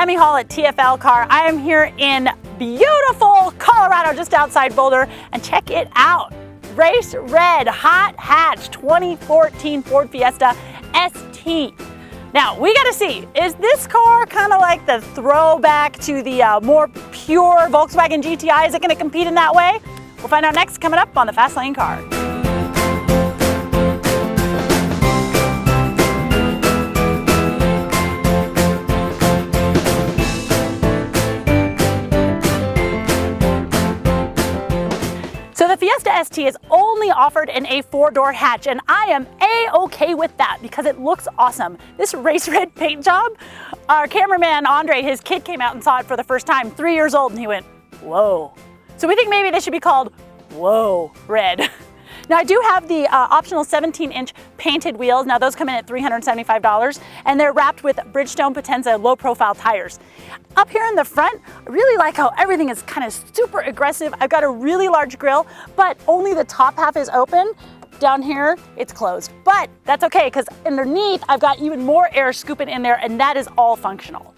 Lemmy Hall at TFL Car. I am here in beautiful Colorado, just outside Boulder, and check it out. Race red, hot hatch, 2014 Ford Fiesta ST. Now, we gotta see, is this car kind of like the throwback to the more pure Volkswagen GTI? Is it gonna compete in that way? We'll find out next, coming up on the Fast Lane Car. So the Fiesta ST is only offered in a 4-door hatch, and I am A-okay with that because it looks awesome. This race red paint job, our cameraman Andre, his kid came out and saw it for the first time, 3 years old, and he went, whoa. So we think maybe this should be called Whoa Red. Now I do have the optional 17-inch painted wheels. Now those come in at $375, and they're wrapped with Bridgestone Potenza low-profile tires. Up here in the front, I really like how everything is kind of super aggressive. I've got a really large grille, but only the top half is open. Down here, it's closed. But that's okay, because underneath, I've got even more air scooping in there, and that is all functional.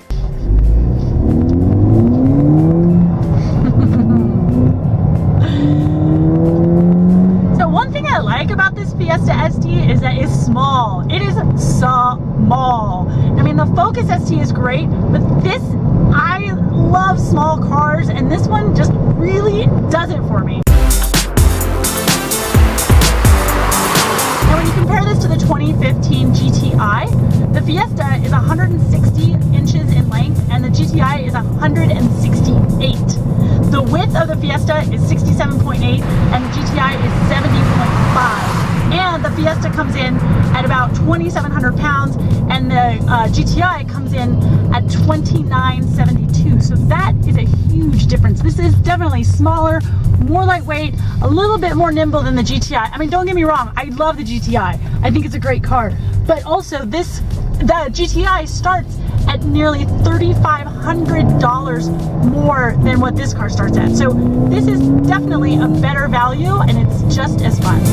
One thing I like about this Fiesta ST is that it's small. It is small. I mean, the Focus ST is great, but this, I love small cars, and this one just really does it for me. Now, when you compare this to the 2015 GTI, the Fiesta is 160 inches in length, and the GTI is 168. The width of the Fiesta is 67.8 and the GTI is 70.5. And the Fiesta comes in at about 2,700 pounds and the GTI comes in at 2,972. So that is a huge difference. This is definitely smaller, more lightweight, a little bit more nimble than the GTI. I mean, don't get me wrong, I love the GTI. I think it's a great car. But also the GTI starts at nearly $3,500 more than what this car starts at. So this is definitely a better value, and it's just as fun.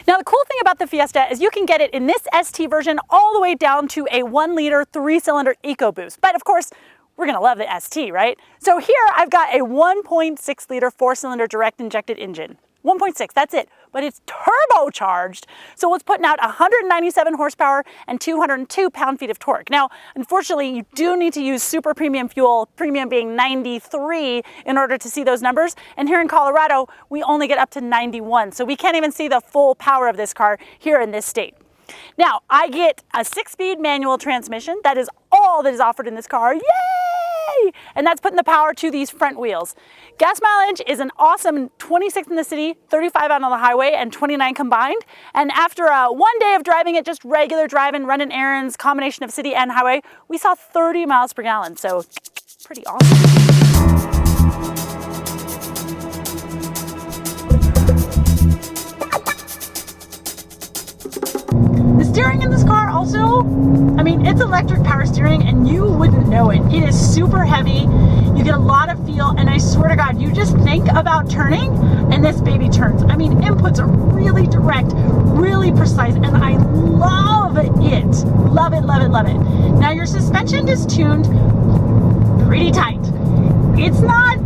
Now the cool thing about the Fiesta is you can get it in this ST version all the way down to a 1-liter 3-cylinder EcoBoost. But of course, we're gonna love the ST, right? So here I've got a 1.6-liter 4-cylinder direct injected engine. 1.6, that's it, but it's turbocharged, so it's putting out 197 horsepower and 202 pound-feet of torque. Now, unfortunately, you do need to use super premium fuel, premium being 93, in order to see those numbers, and here in Colorado, we only get up to 91, so we can't even see the full power of this car here in this state. Now, I get a 6-speed manual transmission. That is all that is offered in this car. Yay! And that's putting the power to these front wheels. Gas mileage is an awesome 26 in the city, 35 out on the highway, and 29 combined. And after one day of driving it, just regular driving, running errands, combination of city and highway, we saw 30 miles per gallon. So pretty awesome. The steering in this car also, I mean, it's electric power steering and you wouldn't know it. It is super heavy, you get a lot of feel, and I swear to God, you just think about turning and this baby turns. I mean, inputs are really direct, really precise, and I love it. Love it, love it, love it. Now your suspension is tuned pretty tight. It's not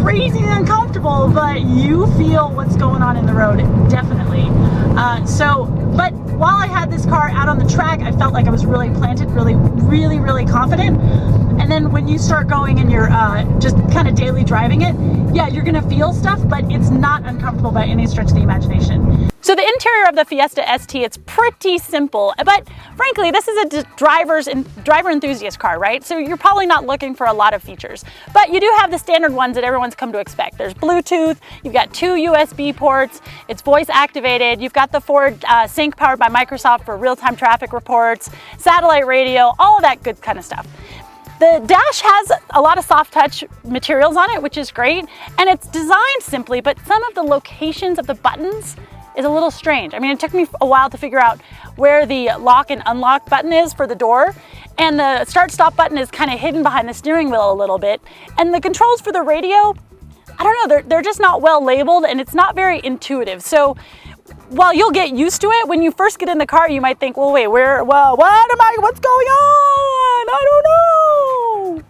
crazy and uncomfortable, but you feel what's going on in the road, definitely. But while I had this car out on the track, I felt like I was really planted, really confident. And then when you start going and you're just kind of daily driving it, yeah, you're gonna feel stuff, but it's not uncomfortable by any stretch of the imagination. So the interior of the Fiesta ST, it's pretty simple, but frankly, this is a driver enthusiast car, right? So you're probably not looking for a lot of features, but you do have the standard ones that everyone's come to expect. There's Bluetooth, you've got 2 USB ports, it's voice activated, you've got the Ford Sync powered by Microsoft for real-time traffic reports, satellite radio, all of that good kind of stuff. The dash has a lot of soft touch materials on it, which is great, and it's designed simply, but some of the locations of the buttons is a little strange. I mean, it took me a while to figure out where the lock and unlock button is for the door, And the start-stop button is kind of hidden behind the steering wheel a little bit. And the controls for the radio, I don't know, they're just not well labeled, and it's not very intuitive. So while you'll get used to it, when you first get in the car, you might think, well, wait, what's going on? I don't know.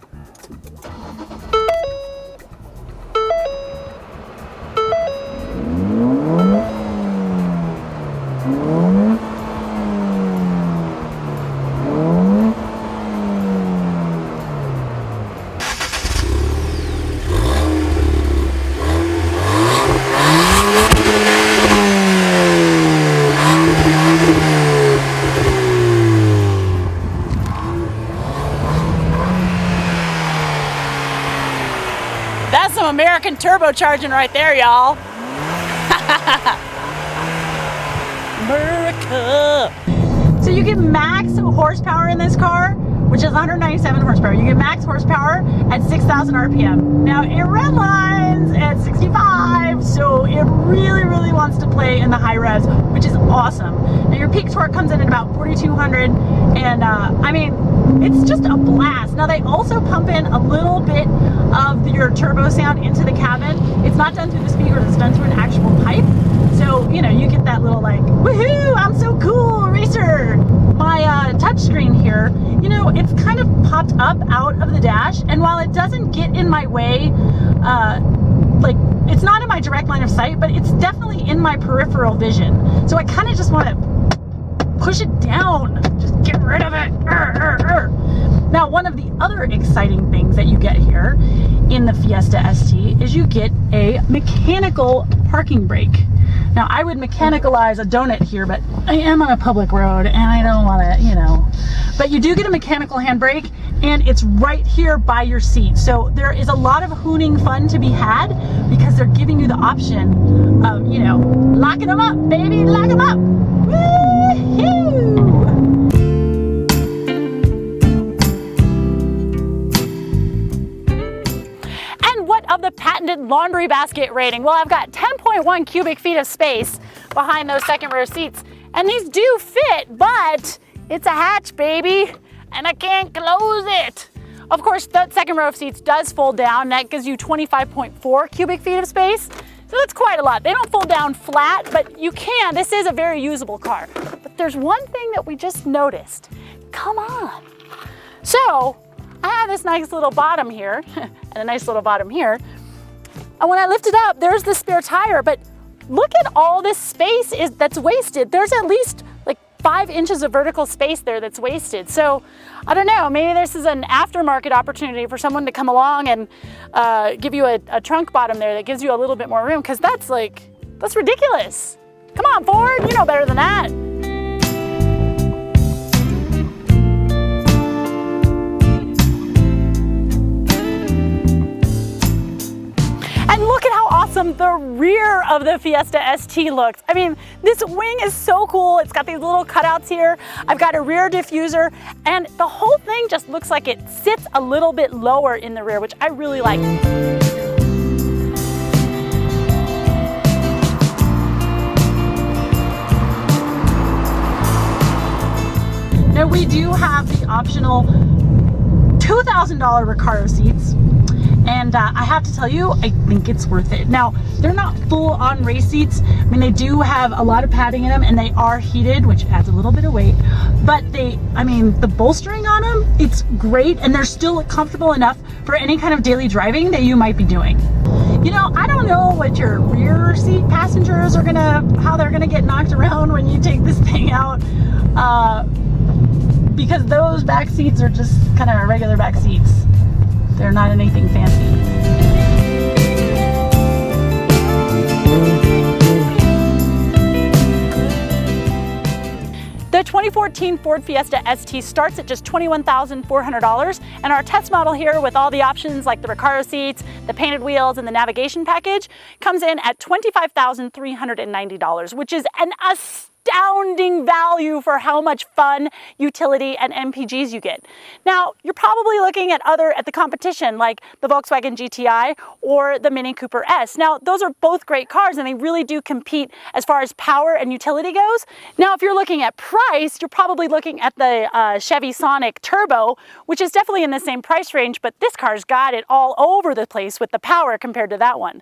That's some American turbocharging right there, y'all. America. So you get max horsepower in this car, which is 197 horsepower. You get max horsepower at 6,000 RPM. Now it redlines at 65, so it really, really wants to play in the high revs, which is awesome. Now your peak torque comes in at about 4,200, and I mean, it's just a blast. Now they also pump in a little bit of your turbo sound into the cabin. It's not done through the speakers, it's done through an actual pipe. So, you know, you get that little like, woohoo, I'm so cool, racer. My touchscreen here, you know, it's kind of popped up out of the dash, and while it doesn't get in my way, like, it's not in my direct line of sight, but it's definitely in my peripheral vision. So I kind of just want to push it down, just get rid of it. Now, one of the other exciting things that you get here in the Fiesta ST is you get a mechanical parking brake. Now, I would mechanicalize a donut here, but I am on a public road and I don't want to, you know. But you do get a mechanical handbrake, and it's right here by your seat. So there is a lot of hooning fun to be had because they're giving you the option of, you know, locking them up, baby, lock them up. Woo-hoo! Of the patented laundry basket rating. Well, I've got 10.1 cubic feet of space behind those second row seats, and these do fit, but it's a hatch, baby, and I can't close it. Of course, the second row of seats does fold down. That gives you 25.4 cubic feet of space. So that's quite a lot. They don't fold down flat, but you can. This is a very usable car. But there's one thing that we just noticed. Come on. So I have this nice little bottom here and a nice little bottom here. And when I lift it up, there's the spare tire, but look at all this space that's wasted. There's at least like 5 inches of vertical space there that's wasted. So I don't know, maybe this is an aftermarket opportunity for someone to come along and give you a trunk bottom there that gives you a little bit more room, because that's ridiculous. Come on, Ford, you know better than that. And look at how awesome the rear of the Fiesta ST looks. I mean, this wing is so cool. It's got these little cutouts here. I've got a rear diffuser, and the whole thing just looks like it sits a little bit lower in the rear, which I really like. Now we do have the optional $2,000 Recaro seats. And I have to tell you, I think it's worth it. Now, they're not full-on race seats. I mean, they do have a lot of padding in them, and they are heated, which adds a little bit of weight. But the bolstering on them, it's great, and they're still comfortable enough for any kind of daily driving that you might be doing. You know, I don't know what your rear seat passengers are how they're gonna get knocked around when you take this thing out, because those back seats are just kind of regular back seats. They're not anything fancy. The 2014 Ford Fiesta ST starts at just $21,400, and our test model here with all the options like the Recaro seats, the painted wheels, and the navigation package comes in at $25,390, which is an astounding value for how much fun, utility, and MPGs you get. Now, you're probably looking at the competition like the Volkswagen GTI or the Mini Cooper S. Now, those are both great cars and they really do compete as far as power and utility goes. Now, if you're looking at price, you're probably looking at the Chevy Sonic Turbo, which is definitely in the same price range, but this car's got it all over the place with the power compared to that one.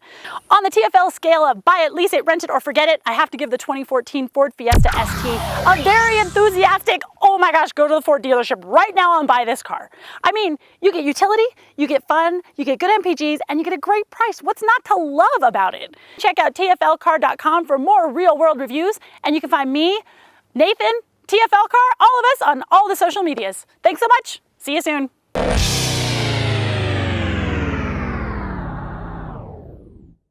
On the TFL scale of buy it, lease it, rent it, or forget it, I have to give the 2014 Ford Fiesta ST a very enthusiastic, oh my gosh, go to the Ford dealership right now and buy this car. I mean, you get utility, you get fun, you get good MPGs, and you get a great price. What's not to love about it? Check out tflcar.com for more real world reviews, and you can find me, Nathan, TFL Car, all of us on all the social medias. Thanks so much. See you soon.